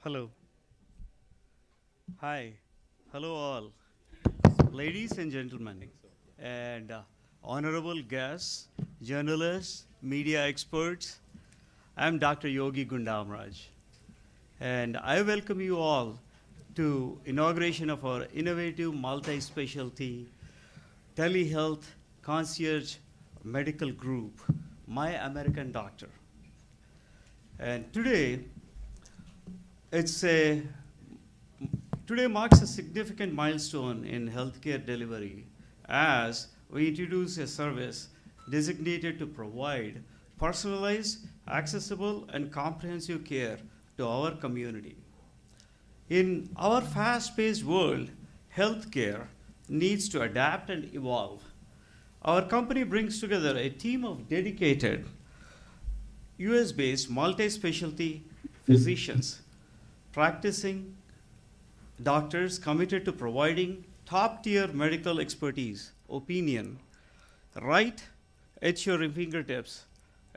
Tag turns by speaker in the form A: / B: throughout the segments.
A: Hello. Hi. Hello, all. Ladies and gentlemen, and honorable guests, journalists, media experts, I'm Dr. Yogi Gundamraj, and I welcome you all to inauguration of our innovative multi-specialty telehealth concierge medical group, MyAmerican Doctor. And today marks a significant milestone in healthcare delivery as we introduce a service designated to provide personalized, accessible, and comprehensive care to our community. In our fast-paced world, healthcare needs to adapt and evolve. Our company brings together a team of dedicated US-based multi-specialty physicians, practicing doctors committed to providing top-tier medical expertise, opinion, right at your fingertips,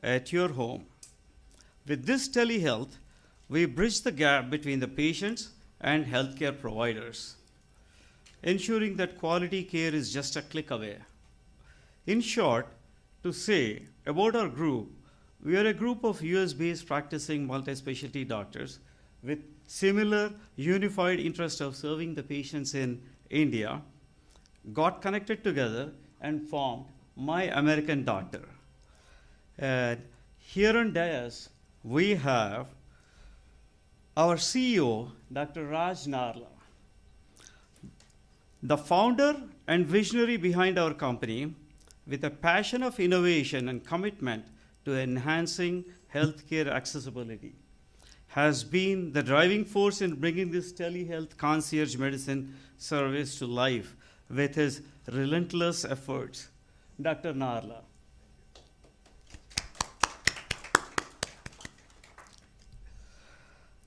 A: at your home. With this telehealth, we bridge the gap between the patients and healthcare providers, ensuring that quality care is just a click away. In short, to say about our group, we are a group of US-based practicing multi-specialty doctors with similar unified interest of serving the patients in India, got connected together and formed MyAmerican Doctor. And here on dais, we have our CEO, Dr. Raj Narla. The founder and visionary behind our company, with a passion of innovation and commitment to enhancing healthcare accessibility, has been the driving force in bringing this telehealth concierge medicine service to life with his relentless efforts. Dr. Narla.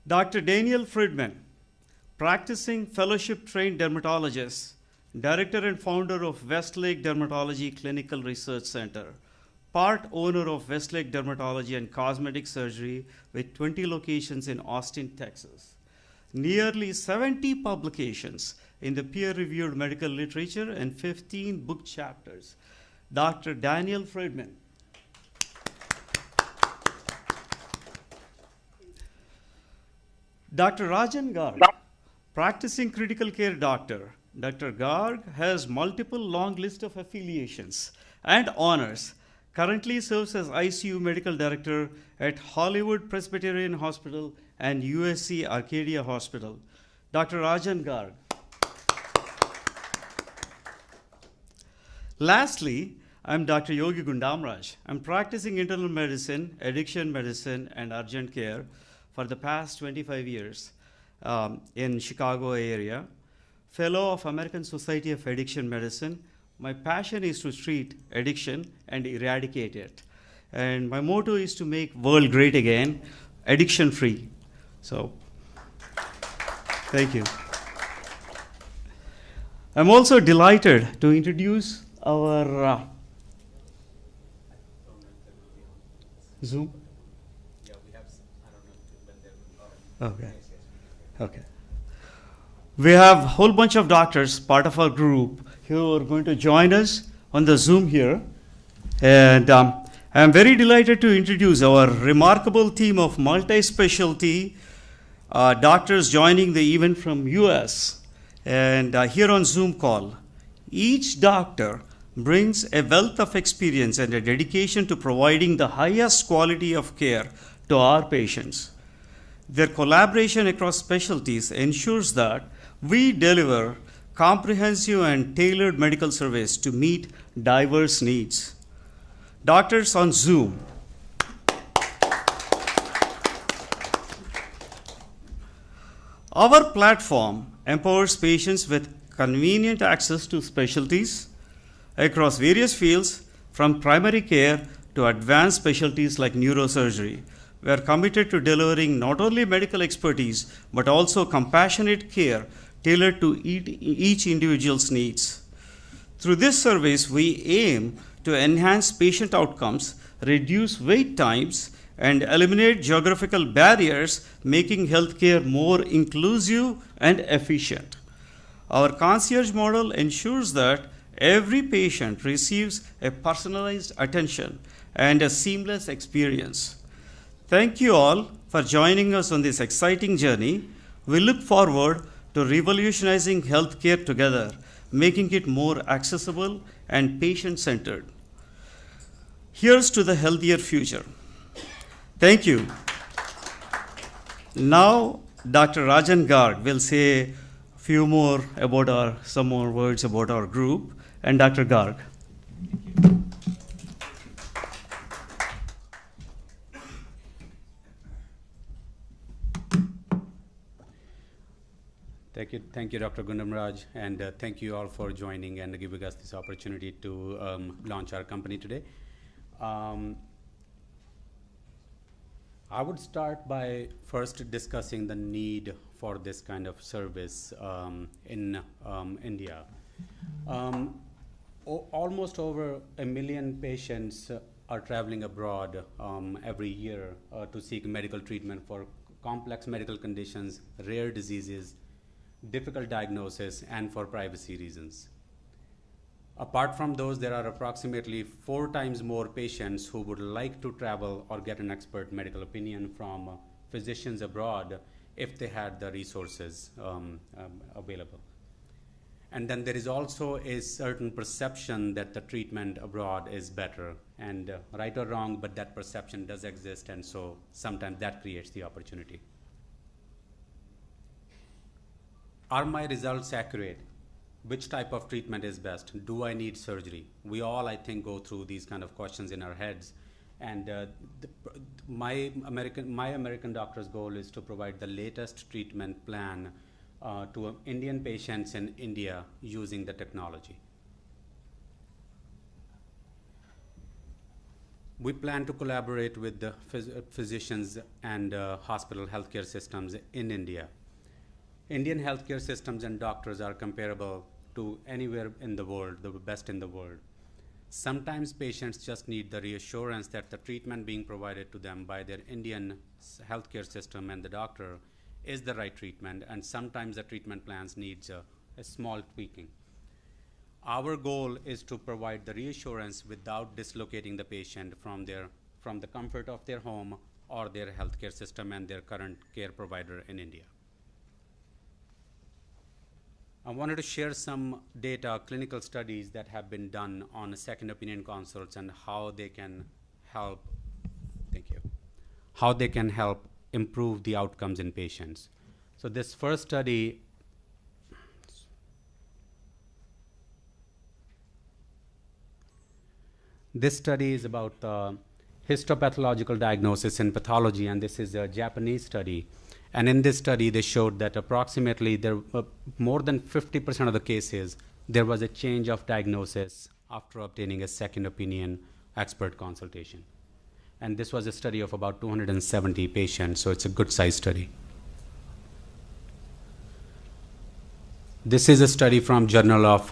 A: Dr. Daniel Friedman, practicing fellowship-trained dermatologist, director and founder of Westlake Dermatology Clinical Research Center, part owner of Westlake Dermatology and Cosmetic Surgery with 20 locations in Austin, Texas. Nearly 70 publications in the peer-reviewed medical literature and 15 book chapters. Dr. Daniel Friedman. Dr. Rajan Garg, practicing critical care doctor. Dr. Garg has multiple long list of affiliations and honors. Currently serves as ICU Medical Director at Hollywood Presbyterian Hospital and USC Arcadia Hospital. Dr. Rajan Garg. Lastly, I'm Dr. Yogi Gundamraj. I'm practicing internal medicine, addiction medicine, and urgent care for the past 25 years in Chicago area. Fellow of American Society of Addiction Medicine. My passion is to treat addiction and eradicate it. And my motto is to make world great again, addiction free. So, thank you. I'm also delighted to introduce our Zoom.
B: Yeah, we have, I don't know when they're.
A: Okay. Okay. We have a whole bunch of doctors, part of our group, who are going to join us on the Zoom here. And I'm very delighted to introduce our remarkable team of multi-specialty doctors joining the event from US and here on Zoom call. Each doctor brings a wealth of experience and a dedication to providing the highest quality of care to our patients. Their collaboration across specialties ensures that we deliver comprehensive and tailored medical service to meet diverse needs. Doctors on Zoom. Our platform empowers patients with convenient access to specialties across various fields, from primary care to advanced specialties like neurosurgery. We are committed to delivering not only medical expertise, but also compassionate care tailored to each individual's needs. Through this service, we aim to enhance patient outcomes, reduce wait times, and eliminate geographical barriers, making healthcare more inclusive and efficient. Our concierge model ensures that every patient receives a personalized attention and a seamless experience. Thank you all for joining us on this exciting journey. We look forward to revolutionizing healthcare together, making it more accessible and patient-centered. Here's to the healthier future. Thank you. Now, Dr. Rajan Garg will say some more words about our group. And Dr. Garg.
C: Thank you, Dr. Gundamraj, and thank you all for joining and giving us this opportunity to launch our company today. I would start by first discussing the need for this kind of service in India. Almost over 1 million patients are traveling abroad every year to seek medical treatment for complex medical conditions, rare diseases, difficult diagnosis, and for privacy reasons. Apart from those, there are approximately 4 times more patients who would like to travel or get an expert medical opinion from physicians abroad if they had the resources available. And then there is also a certain perception that the treatment abroad is better, and right or wrong, but that perception does exist, and so sometimes that creates the opportunity. Are my results accurate? Which type of treatment is best? Do I need surgery? We all, I think, go through these kind of questions in our heads. And MyAmerican Doctor's goal is to provide the latest treatment plan to Indian patients in India using the technology. We plan to collaborate with the physicians and hospital healthcare systems in India. Indian healthcare systems and doctors are comparable to anywhere in the world, the best in the world. Sometimes patients just need the reassurance that the treatment being provided to them by their Indian healthcare system and the doctor is the right treatment, and sometimes the treatment plans needs a small tweaking. Our goal is to provide the reassurance without dislocating the patient from the comfort of their home or their healthcare system and their current care provider in India. I wanted to share some data, clinical studies that have been done on second opinion consults and how they can help, how they can help improve the outcomes in patients. So this first study, is about histopathological diagnosis in pathology, and this is a Japanese study. And in this study, they showed that approximately more than 50% of the cases, there was a change of diagnosis after obtaining a second opinion expert consultation. And this was a study of about 270 patients, so it's a good size study. This is a study from Journal of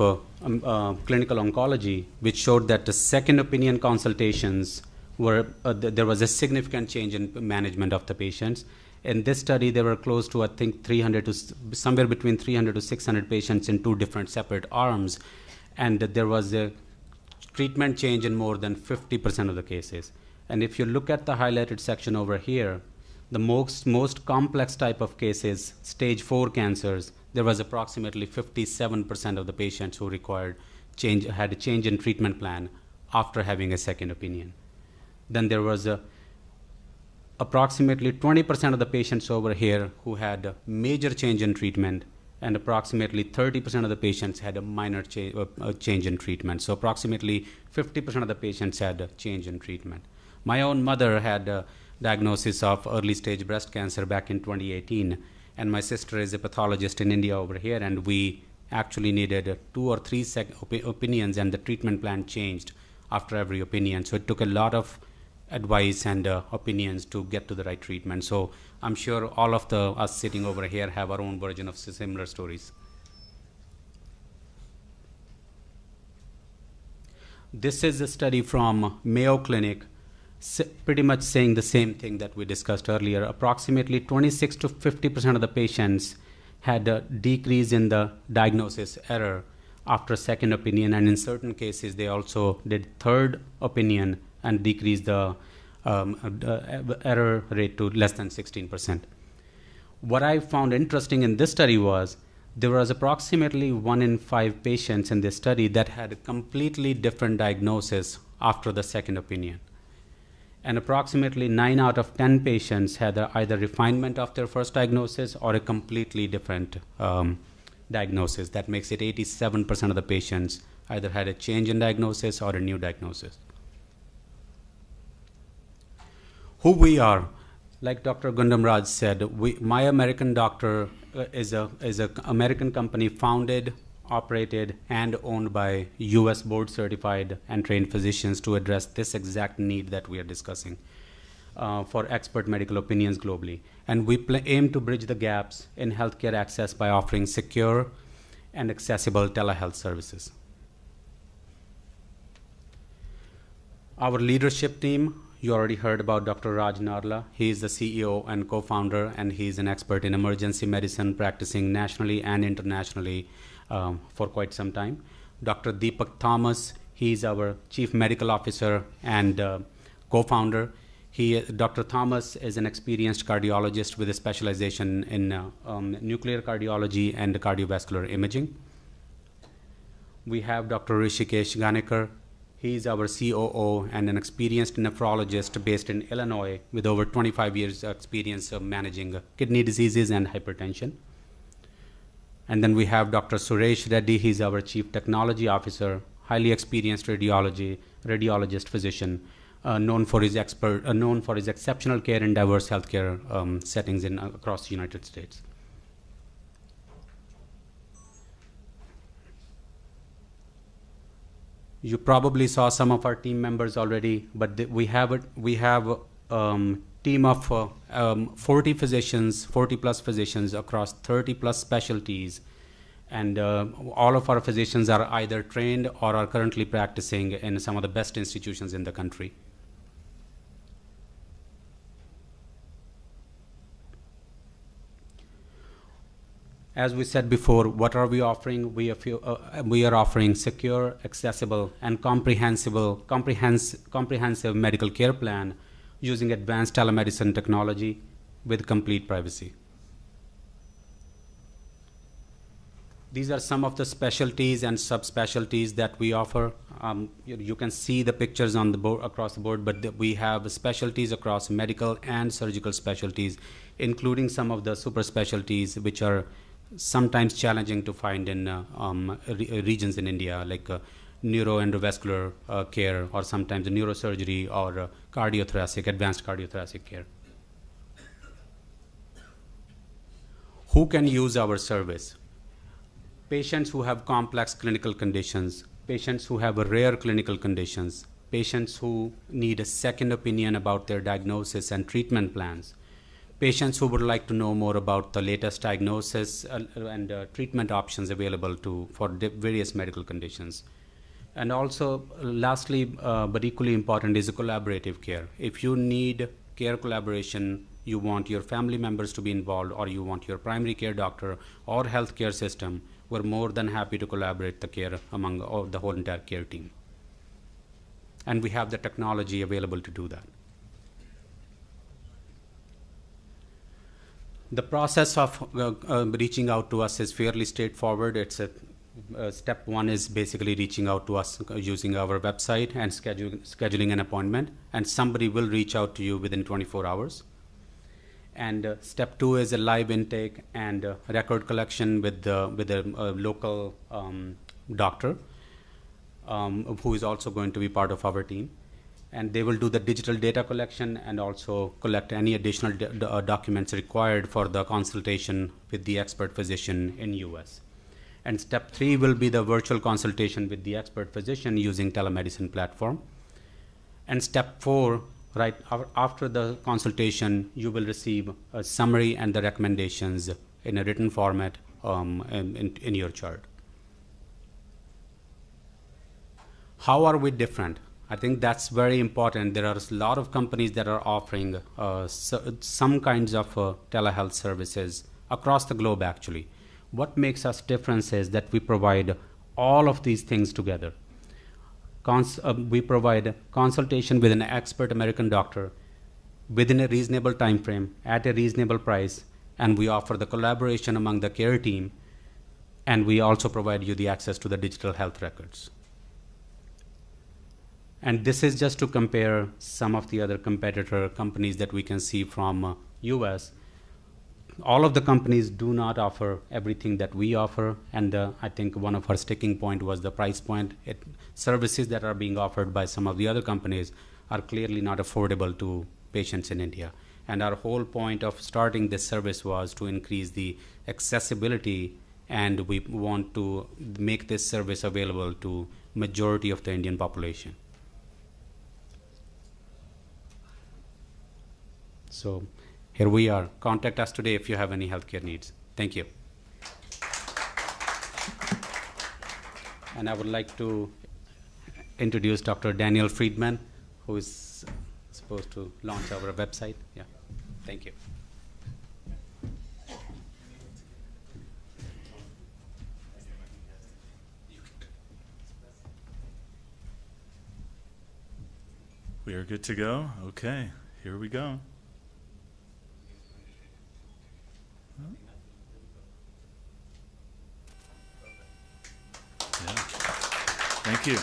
C: Clinical Oncology, which showed that the second opinion consultations were, there was a significant change in management of the patients. In this study, there were close to, I think, somewhere between 300 to 600 patients in 2 different separate arms, and there was a treatment change in more than 50% of the cases. And if you look at the highlighted section over here, the most complex type of cases, stage 4 cancers, there was approximately 57% of the patients who had a change in treatment plan after having a second opinion. Then there was approximately 20% of the patients over here who had a major change in treatment, and approximately 30% of the patients had a minor change in treatment. So approximately 50% of the patients had a change in treatment. My own mother had a diagnosis of early stage breast cancer back in 2018, and my sister is a pathologist in India over here, and we actually needed 2 or 3 opinions, and the treatment plan changed after every opinion. So it took a lot of advice and opinions to get to the right treatment. So I'm sure all of us sitting over here have our own version of similar stories. This is a study from Mayo Clinic, pretty much saying the same thing that we discussed earlier. Approximately 26 to 50% of the patients had a decrease in the diagnosis error after second opinion, and in certain cases they also did third opinion and decreased the error rate to less than 16%. What I found interesting in this study was there was approximately 1 in 5 patients in this study that had a completely different diagnosis after the second opinion. And approximately 9 out of 10 patients had either refinement of their first diagnosis or a completely different diagnosis. That makes it 87% of the patients either had a change in diagnosis or a new diagnosis. Who we are, like Dr. Gundam Raj said, MyAmerican Doctor is a American company founded, operated, and owned by U.S. board certified and trained physicians to address this exact need that we are discussing for expert medical opinions globally. And we aim to bridge the gaps in healthcare access by offering secure and accessible telehealth services. Our leadership team, you already heard about Dr. Raj Narla. He is the CEO and co-founder, and he's an expert in emergency medicine, practicing nationally and internationally for quite some time. Dr. Deepak Thomas, he's our Chief Medical Officer and co-founder. Dr. Thomas is an experienced cardiologist with a specialization in nuclear cardiology and cardiovascular imaging. We have Dr. Rishikesh Ganekar. He's our COO and an experienced nephrologist based in Illinois with over 25 years experience of managing kidney diseases and hypertension. And then we have Dr. Suresh Reddy. He's our Chief Technology Officer, highly experienced radiologist physician, known for his exceptional care in diverse healthcare settings across the United States. You probably saw some of our team members already, but we have a team of 40 physicians, 40 plus physicians across 30 plus specialties, and all of our physicians are either trained or are currently practicing in some of the best institutions in the country. As we said before, what are we offering? We are offering secure, accessible, and comprehensive medical care plan using advanced telemedicine technology with complete privacy. These are some of the specialties and subspecialties that we offer. You can see the pictures on the board across the board, but we have specialties across medical and surgical specialties, including some of the super specialties which are sometimes challenging to find in regions in India, like neuroendovascular care, or sometimes neurosurgery or advanced cardiothoracic care. Who can use our service? Patients who have complex clinical conditions, patients who have rare clinical conditions, patients who need a second opinion about their diagnosis and treatment plans, patients who would like to know more about the latest diagnosis and treatment options available for various medical conditions. And also, lastly, but equally important, is a collaborative care. If you need care collaboration, you want your family members to be involved, or you want your primary care doctor or healthcare system, we're more than happy to collaborate the care among the whole entire care team. And we have the technology available to do that. The process of reaching out to us is fairly straightforward. It's step one is basically reaching out to us using our website and scheduling an appointment, and somebody will reach out to you within 24 hours. And step two is a live intake and record collection with a local doctor who is also going to be part of our team. And they will do the digital data collection and also collect any additional documents required for the consultation with the expert physician in US. And step three will be the virtual consultation with the expert physician using telemedicine platform. And step four, right after the consultation, you will receive a summary and the recommendations in a written format in your chart. How are we different? I think that's very important. There are a lot of companies that are offering some kinds of telehealth services across the globe, actually. What makes us different is that we provide all of these things together. We provide consultation with an expert American doctor within a reasonable time frame at a reasonable price, and we offer the collaboration among the care team, and we also provide you the access to the digital health records. And this is just to compare some of the other competitor companies that we can see from US. All of the companies do not offer everything that we offer, and I think one of our sticking point was the price point. Services that are being offered by some of the other companies are clearly not affordable to patients in India. And our whole point of starting this service was to increase the accessibility, and we want to make this service available to majority of the Indian population. So here we are. Contact us today if you have any healthcare needs. Thank you. And I would like to introduce Dr. Daniel Friedman, who is supposed to launch our website. Yeah, thank you.
D: We are good to go. Okay, here we go. Yeah. Thank you.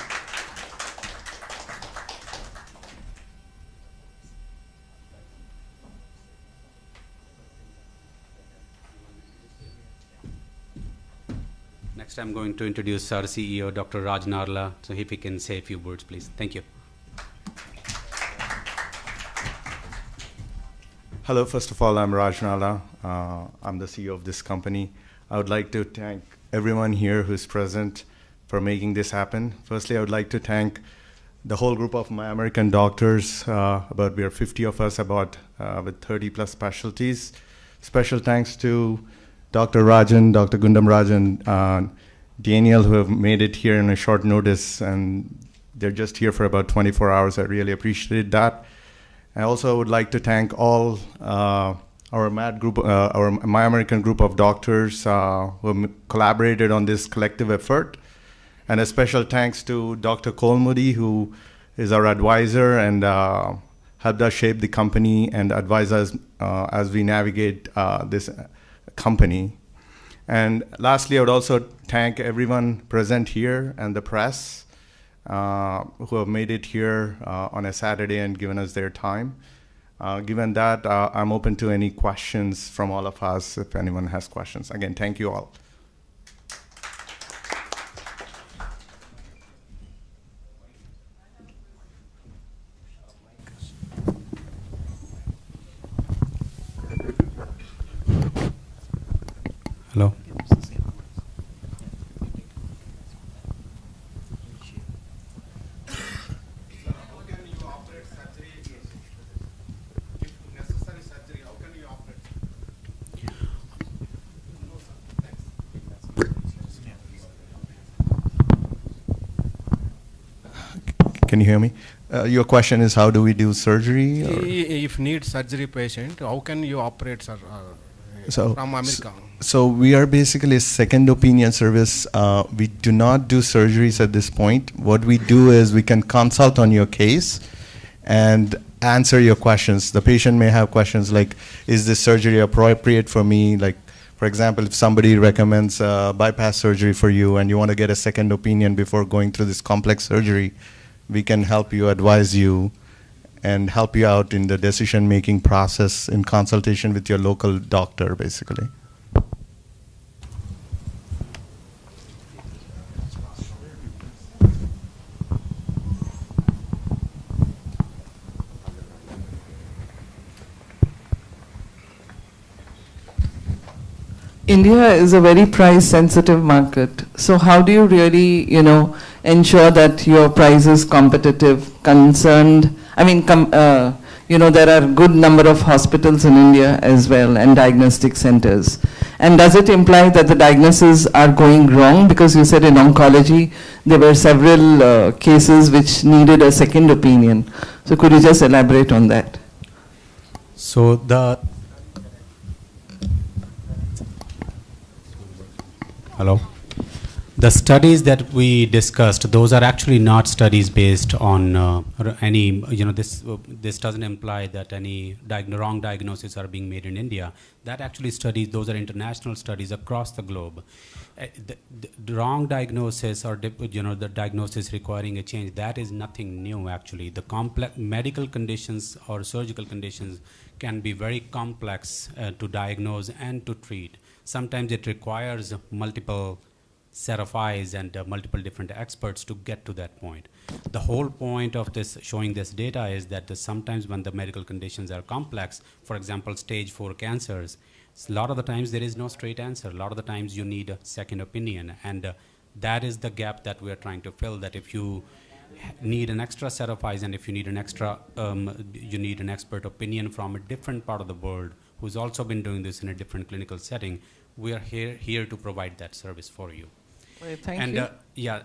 C: Next, I'm going to introduce our CEO, Dr. Raj Narla. So if he can say a few words, please. Thank you.
E: Hello, first of all, I'm Raj Nala. I'm the CEO of this company. I would like to thank everyone here who's present for making this happen. Firstly, I would like to thank the whole group of MyAmerican Doctors. We are 50 of us with 30 plus specialties. Special thanks to Dr. Rajan, Dr. Gundam Rajan, Daniel, who have made it here in a short notice, and they're just here for about 24 hours. I really appreciate that. I also would like to thank all our MyAmerican group of doctors who have collaborated on this collective effort. And a special thanks to Dr. Cole Moody, who is our advisor and helped us shape the company and advise us as we navigate this company. And lastly, I would also thank everyone present here and the press who have made it here on a Saturday and given us their time. Given that, I'm open to any questions from all of us if anyone has questions. Again, thank you all.
C: Hello.
E: Can you hear me? Your question is, how do we do surgery?
F: If need surgery patient, how can you operate, sir? From America.
E: So we are basically a second opinion service. We do not do surgeries at this point. What we do is we can consult on your case and answer your questions. The patient may have questions like, is this surgery appropriate for me? Like, for example, if somebody recommends bypass surgery for you and you want to get a second opinion before going through this complex surgery, we can help you, advise you, and help you out in the decision-making process in consultation with your local doctor, basically.
G: India is a very price-sensitive market. So how do you really, ensure that your price is competitive, concerned? I mean, there are good number of hospitals in India as well and diagnostic centers. And does it imply that the diagnoses are going wrong? Because you said in oncology there were several cases which needed a second opinion. So could you just elaborate on that?
C: So the hello. The studies that we discussed, those are actually not studies based on any, this doesn't imply that any wrong diagnoses are being made in India. That actually studies, those are international studies across the globe. The wrong diagnosis or, the diagnosis requiring a change, that is nothing new actually. The complex medical conditions or surgical conditions can be very complex to diagnose and to treat. Sometimes it requires multiple set of eyes and multiple different experts to get to that point. The whole point of this showing this data is that sometimes when the medical conditions are complex, for example, stage 4 cancers, a lot of the times there is no straight answer. A lot of the times you need a second opinion, and that is the gap that we are trying to fill, that if you need an extra set of eyes and if you need an extra, you need an expert opinion from a different part of the world who's also been doing this in a different clinical setting, we are here to provide that service for you.
G: Thank you.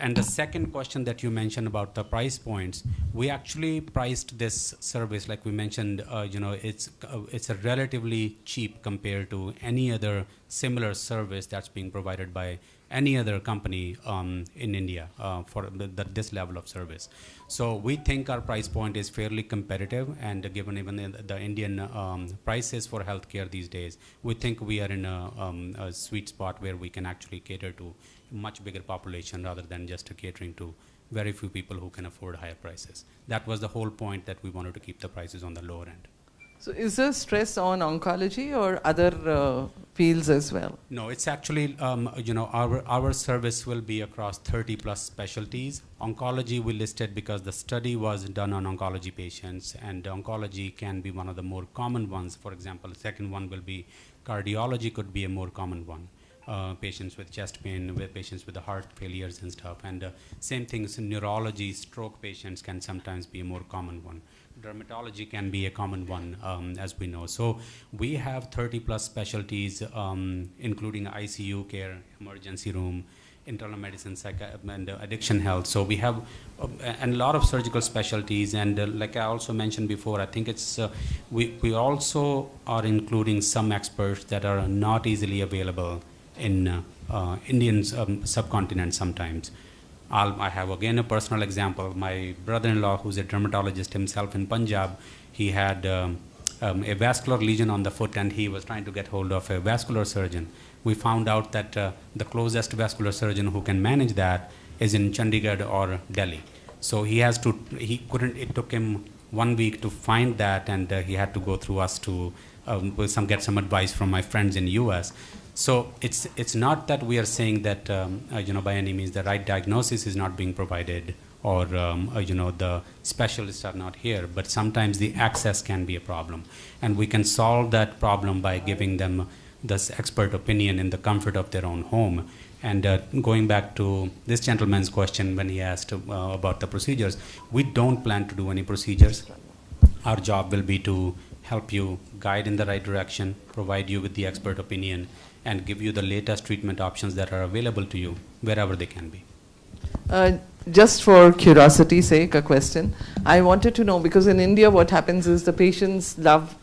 C: And the second question that you mentioned about the price points, we actually priced this service, like we mentioned, it's a relatively cheap compared to any other similar service that's being provided by any other company in India for this level of service. So we think our price point is fairly competitive, and given even the Indian prices for healthcare these days, we think we are in a sweet spot where we can actually cater to much bigger population rather than just catering to very few people who can afford higher prices. That was the whole point, that we wanted to keep the prices on the lower end.
G: So is there stress on oncology or other fields as well?
C: No, it's actually, our service will be across 30 plus specialties. Oncology we listed because the study was done on oncology patients, and oncology can be one of the more common ones. For example, the second one will be cardiology, could be a more common one. Patients with chest pain, with patients with the heart failures and stuff. And same things in neurology, stroke patients can sometimes be a more common one. Dermatology can be a common one, as we know. So we have 30 plus specialties, including ICU care, emergency room, internal medicine, and addiction health. So we have and a lot of surgical specialties. And like I also mentioned before, I think it's we also are including some experts that are not easily available in Indian subcontinent sometimes. I have again a personal example. My brother-in-law, who's a dermatologist himself in Punjab, he had a vascular lesion on the foot, and he was trying to get hold of a vascular surgeon. We found out that the closest vascular surgeon who can manage that is in Chandigarh or Delhi. So it took him 1 week to find that, and he had to go through us to get some advice from my friends in US. So it's not that we are saying that by any means the right diagnosis is not being provided, or the specialists are not here, but sometimes the access can be a problem, and we can solve that problem by giving them this expert opinion in the comfort of their own home. And going back to this gentleman's question when he asked about the procedures, we don't plan to do any procedures. Our job will be to help you guide in the right direction, provide you with the expert opinion, and give you the latest treatment options that are available to you wherever they can be.
G: Just for curiosity's sake, a question. I wanted to know, because in India what happens is the patients love,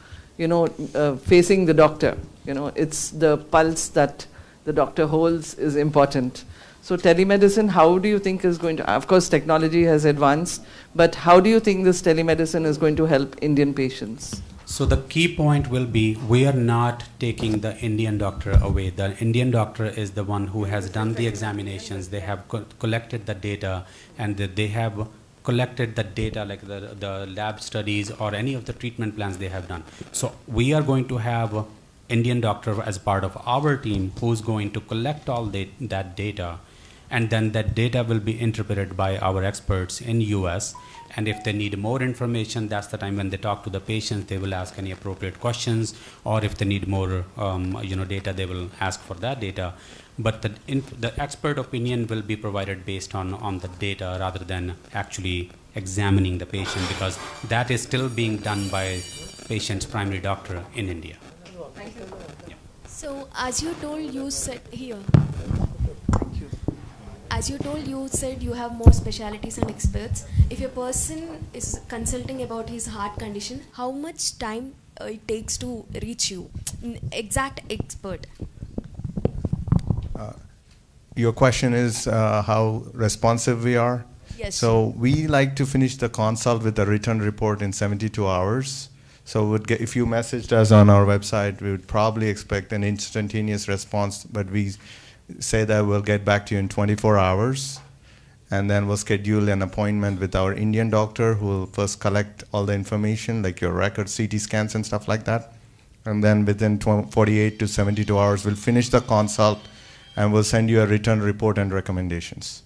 G: facing the doctor. It's the pulse that the doctor holds is important. So telemedicine, how do you think is going to, of course technology has advanced, but how do you think this telemedicine is going to help Indian patients?
C: So the key point will be, we are not taking the Indian doctor away. The Indian doctor is the one who has done the examinations. They have collected the data, and they have collected the data like the lab studies or any of the treatment plans they have done. So we are going to have Indian doctor as part of our team who's going to collect all that data, and then that data will be interpreted by our experts in US. And if they need more information, that's the time when they talk to the patients, they will ask any appropriate questions, or if they need more data, they will ask for that data. But the expert opinion will be provided based on the data rather than actually examining the patient, because that is still being done by patient's primary doctor in India.
G: Thank you.
C: Yeah.
H: So as you told, you said here. As you told, you said you have more specialties and experts. If a person is consulting about his heart condition, how much time it takes to reach you, exact expert?
E: Your question is how responsive we are?
H: Yes.
E: So we like to finish the consult with a written report in 72 hours. So if you messaged us on our website, we would probably expect an instantaneous response, but we say that we'll get back to you in 24 hours. And then we'll schedule an appointment with our Indian doctor who will first collect all the information, like your records, CT scans and stuff like that. And then within 48 to 72 hours, we'll finish the consult and we'll send you a written report and recommendations.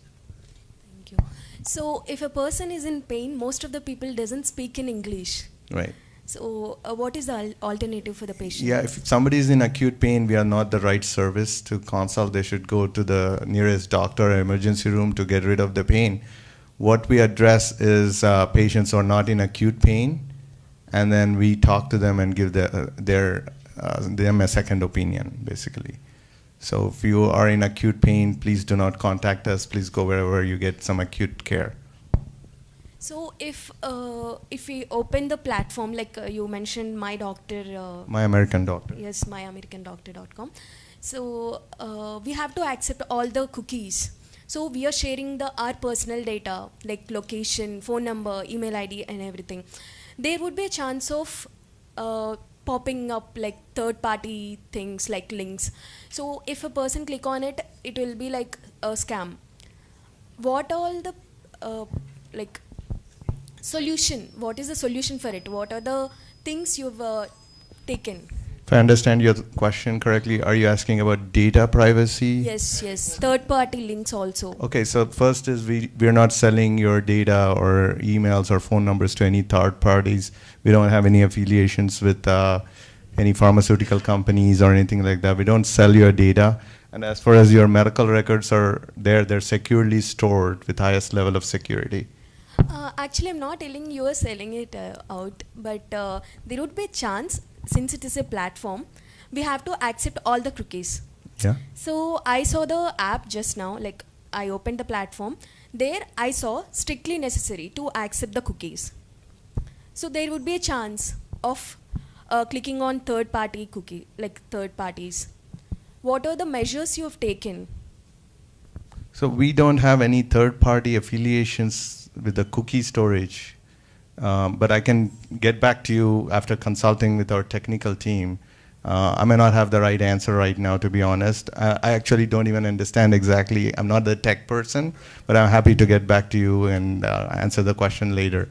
H: Thank you. So if a person is in pain, most of the people doesn't speak in English.
E: Right.
H: So what is the alternative for the patient?
E: Yeah, if somebody is in acute pain, we are not the right service to consult. They should go to the nearest doctor or emergency room to get rid of the pain. What we address is patients who are not in acute pain, and then we talk to them and give them a second opinion, basically. So if you are in acute pain, please do not contact us. Please go wherever you get some acute care.
H: So if we open the platform, like you mentioned, My Doctor.
E: MyAmerican Doctor.
H: Yes, MyAmericanDoctor.com. So we have to accept all the cookies. So we are sharing our personal data, like location, phone number, email ID, and everything. There would be a chance of popping up like third-party things like links. So if a person click on it, it will be like a scam. What all the solution? What is the solution for it? What are the things you've taken?
E: If I understand your question correctly, are you asking about data privacy?
H: Yes. Third-party links also.
E: Okay, so first is we're not selling your data or emails or phone numbers to any third parties. We don't have any affiliations with any pharmaceutical companies or anything like that. We don't sell your data. And as far as your medical records are there, they're securely stored with highest level of security.
H: Actually, I'm not telling you are selling it out, but there would be a chance, since it is a platform, we have to accept all the cookies.
E: Yeah.
H: So I saw the app just now, like I opened the platform. There I saw strictly necessary to accept the cookies. So there would be a chance of clicking on third-party cookie, like third parties. What are the measures you have taken?
E: So we don't have any third-party affiliations with the cookie storage, but I can get back to you after consulting with our technical team. I may not have the right answer right now, to be honest. I actually don't even understand exactly. I'm not the tech person, but I'm happy to get back to you and answer the question later.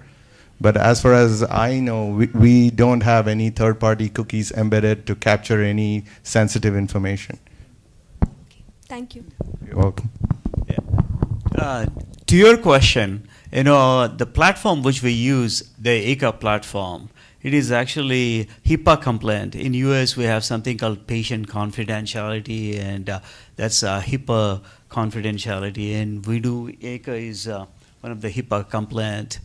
E: But as far as I know, we don't have any third-party cookies embedded to capture any sensitive information.
H: Okay. Thank you.
E: You're welcome.
A: To your question, the platform which we use, the ICA platform, it is actually HIPAA compliant. In US, we have something called patient confidentiality, and that's HIPAA confidentiality. And ICA is one of the HIPAA compliant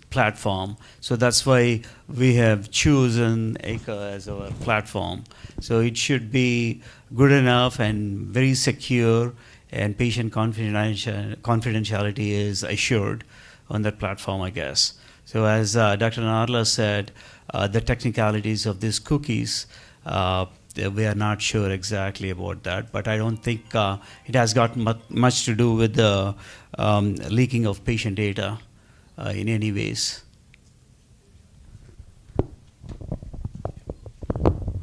A: platform. So that's why we have chosen ICA as our platform. So it should be good enough and very secure, and patient confidentiality is assured on that platform, I guess. So as Dr. Narla said, the technicalities of these cookies, we are not sure exactly about that, but I don't think it has got much to do with the leaking of patient data in any ways.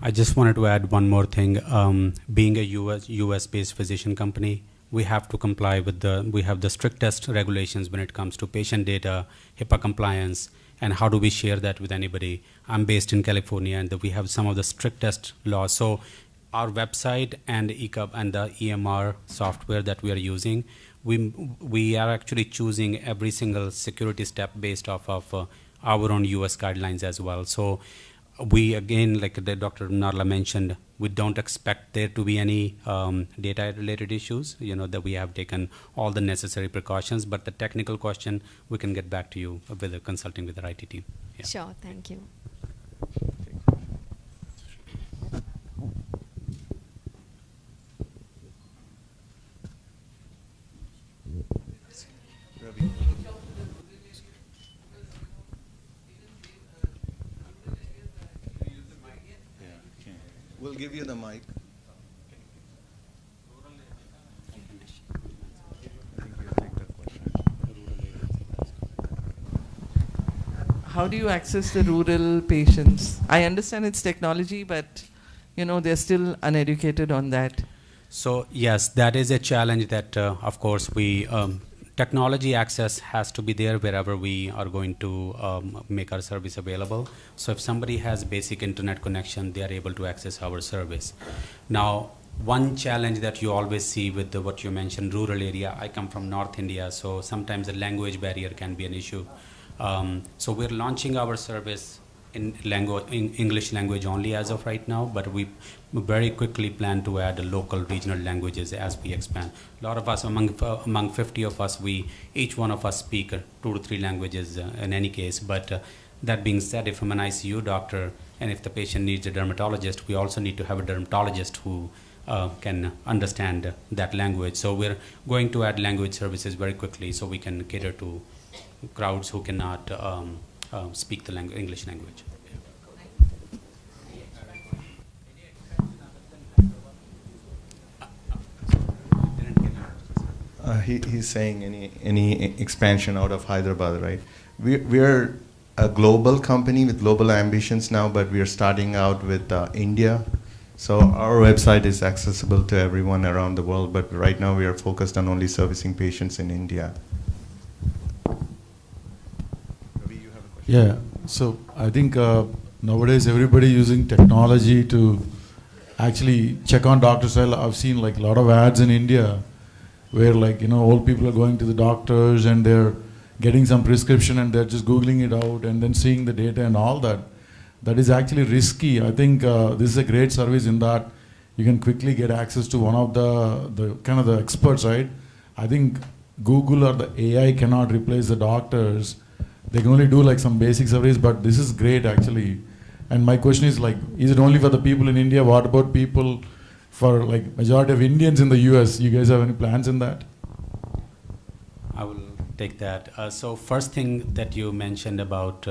C: I just wanted to add one more thing. Being a US-based physician company, we have to comply with we have the strictest regulations when it comes to patient data, HIPAA compliance, and how do we share that with anybody. I'm based in California, and we have some of the strictest laws. So our website and ECUB and the EMR software that we are using, we are actually choosing every single security step based off of our own US guidelines as well. So we, again, like Dr. Narla mentioned, we don't expect there to be any data-related issues, that we have taken all the necessary precautions, but the technical question, we can get back to you with consulting with the IT team. Yeah.
H: Sure, thank you.
E: We'll give you the mic.
G: How do you access the rural patients? I understand it's technology, but they're still uneducated on that.
C: So yes, that is a challenge that, of course, we technology access has to be there wherever we are going to make our service available. So if somebody has basic internet connection, they are able to access our service. Now, one challenge that you always see with what you mentioned, rural area. I come from North India, so sometimes the language barrier can be an issue. So we're launching our service in English language only as of right now, but we very quickly plan to add local regional languages as we expand. A lot of us, among 50 of us, each one of us speak 2 to 3 languages in any case. But that being said, if I'm an ICU doctor and if the patient needs a dermatologist, we also need to have a dermatologist who can understand that language. So we're going to add language services very quickly so we can cater to crowds who cannot speak the English language.
E: He's saying any expansion out of Hyderabad, right? We're a global company with global ambitions now, but we are starting out with India. So our website is accessible to everyone around the world, but right now we are focused on only servicing patients in India.
I: Yeah, so I think nowadays everybody using technology to actually check on doctors. I've seen like a lot of ads in India where old people are going to the doctors and they're getting some prescription and they're just Googling it out and then seeing the data and all that. That is actually risky. I think this is a great service in that you can quickly get access to one of the kind of the experts, right? I think Google or the AI cannot replace the doctors. They can only do like some basic service, but this is great actually. And my question is is it only for the people in India? What about people for majority of Indians in the US? You guys have any plans in that?
C: I will take that. So first thing that you mentioned about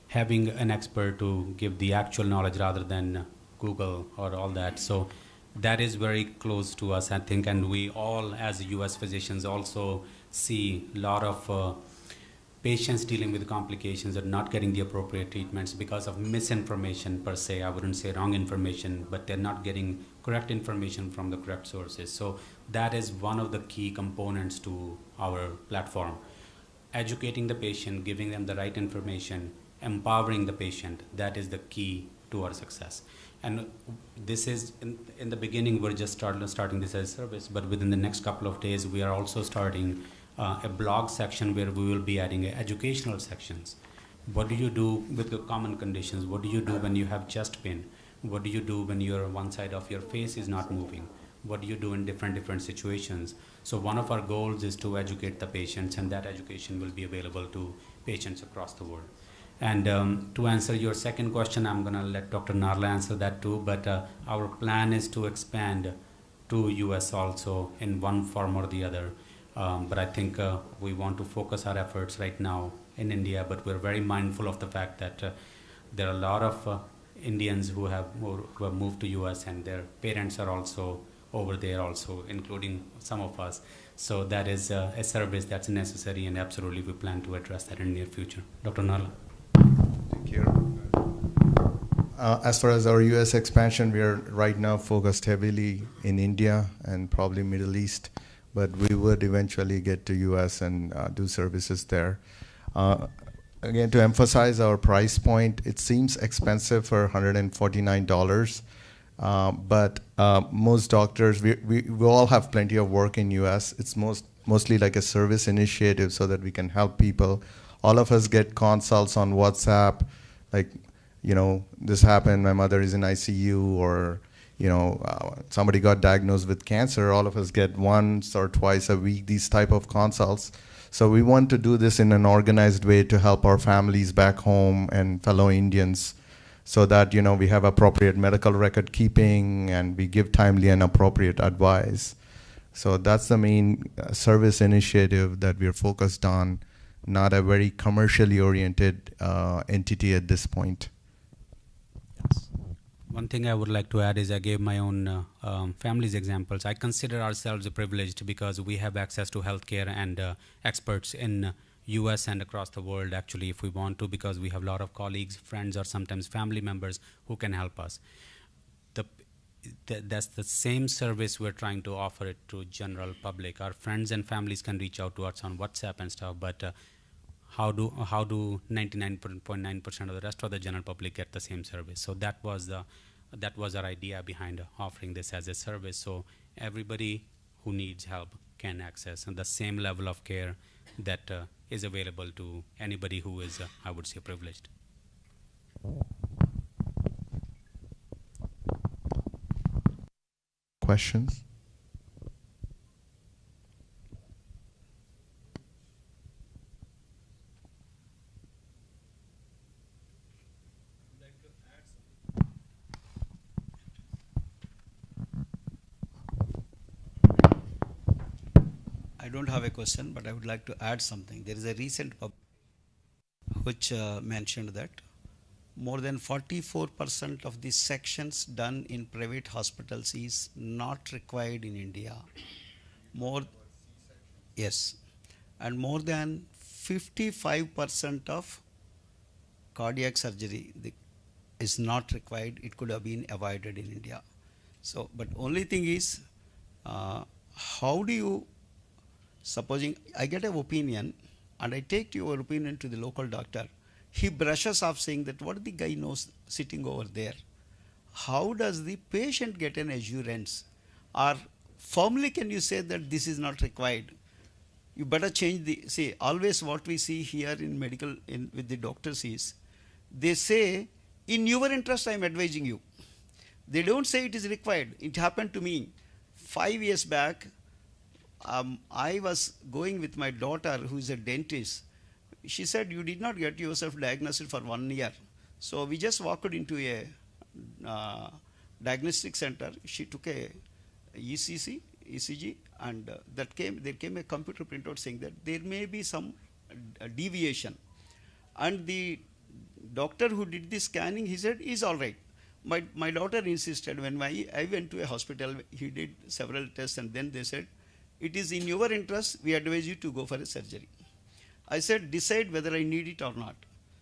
C: having an expert to give the actual knowledge rather than Google or all that. So that is very close to us, I think, and we all as US physicians also see a lot of patients dealing with complications are not getting the appropriate treatments because of misinformation per se. I wouldn't say wrong information, but they're not getting correct information from the correct sources. So that is one of the key components to our platform. Educating the patient, giving them the right information, empowering the patient, that is the key to our success. And this is, in the beginning, we're just starting this as a service, but within the next couple of days, we are also starting a blog section where we will be adding educational sections. What do you do with the common conditions? What do you do when you have chest pain? What do you do when one side of your face is not moving? What do you do in different situations? So one of our goals is to educate the patients, and that education will be available to patients across the world. And to answer your second question, I'm going to let Dr. Narla answer that too, but our plan is to expand to US also in one form or the other. But I think we want to focus our efforts right now in India, but we're very mindful of the fact that there are a lot of Indians who have moved to US and their parents are also over there also, including some of us. So that is a service that's necessary, and absolutely we plan to address that in the near future. Dr. Narla.
E: Thank you. As far as our US expansion, we are right now focused heavily in India and probably Middle East, but we would eventually get to US and do services there. Again, to emphasize our price point, it seems expensive for $149, but most doctors, we all have plenty of work in US. It's mostly like a service initiative so that we can help people. All of us get consults on WhatsApp, like, this happened, my mother is in ICU, or somebody got diagnosed with cancer. All of us get once or twice a week these type of consults. So we want to do this in an organized way to help our families back home and fellow Indians, so that we have appropriate medical record keeping and we give timely and appropriate advice. So that's the main service initiative that we're focused on, not a very commercially oriented entity at this point.
C: Yes. One thing I would like to add is I gave my own family's examples. I consider ourselves privileged because we have access to healthcare and experts in US and across the world, actually, if we want to, because we have a lot of colleagues, friends, or sometimes family members who can help us. That's the same service we're trying to offer it to general public. Our friends and families can reach out to us on WhatsApp and stuff, but how do 99.9% of the rest of the general public get the same service? So that was our idea behind offering this as a service, so everybody who needs help can access the same level of care that is available to anybody who is, I would say, privileged.
E: Questions?
J: I don't have a question, but I would like to add something. There is a recent which mentioned that more than 44% of the sections done in private hospitals is not required in India. Yes, and more than 55% of cardiac surgery is not required. It could have been avoided in India. So, but only thing is, how do you, supposing I get an opinion and I take your opinion to the local doctor, he brushes off saying that what the guy knows sitting over there. How does the patient get an assurance? Or firmly can you say that this is not required? You better change see, always what we see here in medical, with the doctors is, they say, in your interest I am advising you. They don't say it is required. It happened to me 5 years back. I was going with my daughter who is a dentist. She said, you did not get yourself diagnosed for 1 year. So we just walked into a diagnostic center. She took a ECG, and there came a computer printout saying that there may be some deviation. And the doctor who did the scanning, he said, is all right. My daughter insisted. When I went to a hospital, he did several tests, and then they said, it is in your interest, we advise you to go for a surgery. I said, decide whether I need it or not.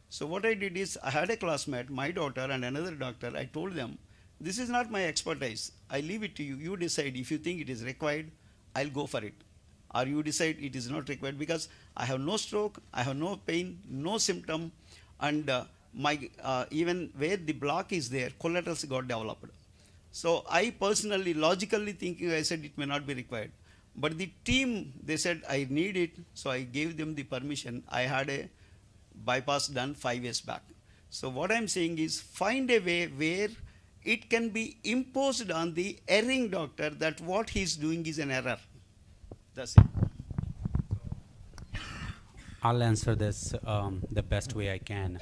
J: So what I did is, I had a classmate, my daughter and another doctor. I told them, this is not my expertise. I leave it to you. You decide. If you think it is required, I'll go for it. Or you decide it is not required, because I have no stroke, I have no pain, no symptom, and even where the block is there, collaterals got developed. So I personally, logically thinking, I said it may not be required. But the team, they said, I need it, so I gave them the permission. I had a bypass done 5 years back. So what I'm saying is, find a way where it can be imposed on the erring doctor that what he's doing is an error. That's it.
C: I'll answer this the best way I can.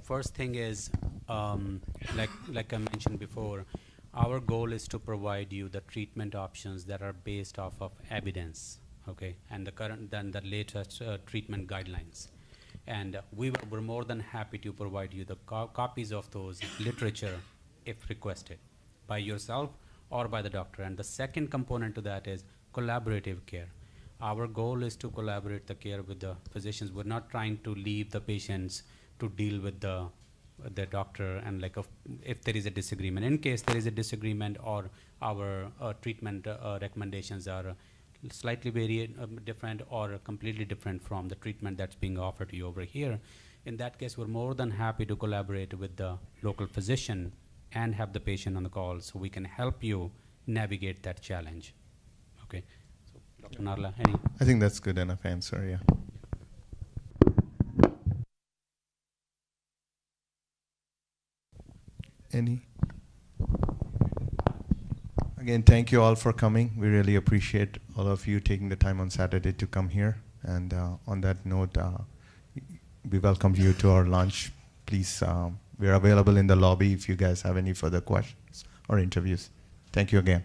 C: First thing is, like I mentioned before, our goal is to provide you the treatment options that are based off of evidence, okay, and the latest treatment guidelines. And we're more than happy to provide you the copies of those literature if requested by yourself or by the doctor. And the second component to that is collaborative care. Our goal is to collaborate the care with the physicians. We're not trying to leave the patients to deal with the doctor, and if there is a disagreement. In case there is a disagreement or our treatment recommendations are slightly different or completely different from the treatment that's being offered to you over here, in that case we're more than happy to collaborate with the local physician and have the patient on the call so we can help you navigate that challenge. Okay, so Dr. Narla, any?
E: I think that's good enough answer, yeah. Any? Again, thank you all for coming. We really appreciate all of you taking the time on Saturday to come here. And on that note, we welcome you to our lunch. Please, we're available in the lobby if you guys have any further questions or interviews. Thank you again.